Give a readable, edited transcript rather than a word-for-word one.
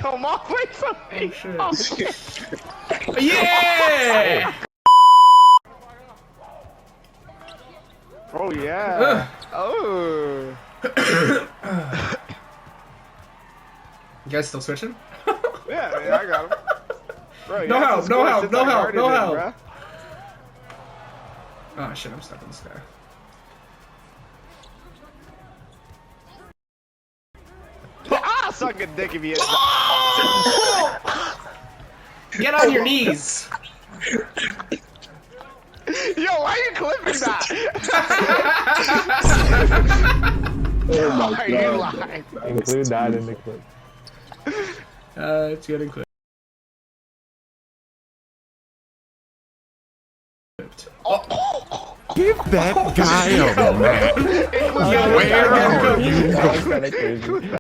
come on, wait for me. Oh, yeah! Oh yeah. Oh. You guys still switching? Yeah, man, I got him. Bro, No help, no help, no help, no help. Bro. Oh shit, I'm stuck in this guy. Ah, suck a dick if you hit Get on your knees! Yo, why are you clipping that? Oh my Why are you god. lying? Include that in the clip. It's getting clipped. Give that guy a map. Yo, Where are you? you? That was kinda crazy.